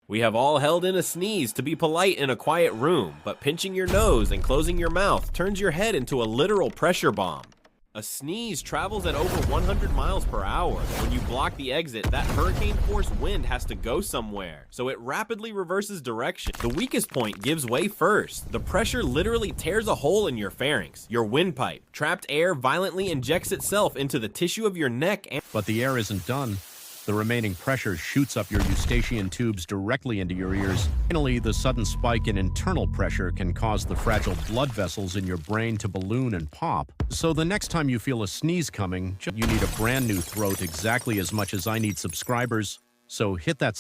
We have all held in a sneeze to be polite in a quiet room, but pinching your nose and closing your mouth turns your head into a literal pressure bomb. A sneeze travels at over 100 miles per hour. When you block the exit, that hurricane-force wind has to go somewhere, so it rapidly reverses direction. The weakest point gives way first. The pressure literally tears a hole in your pharynx, your windpipe. Trapped air violently injects itself into the tissue of your neck and— But the air isn't done. The remaining pressure shoots up your eustachian tubes directly into your ears. Finally, the sudden spike in internal pressure can cause the fragile blood vessels in your brain to balloon and pop. So the next time you feel a sneeze coming, you need a brand new throat exactly as much as I need subscribers. So hit that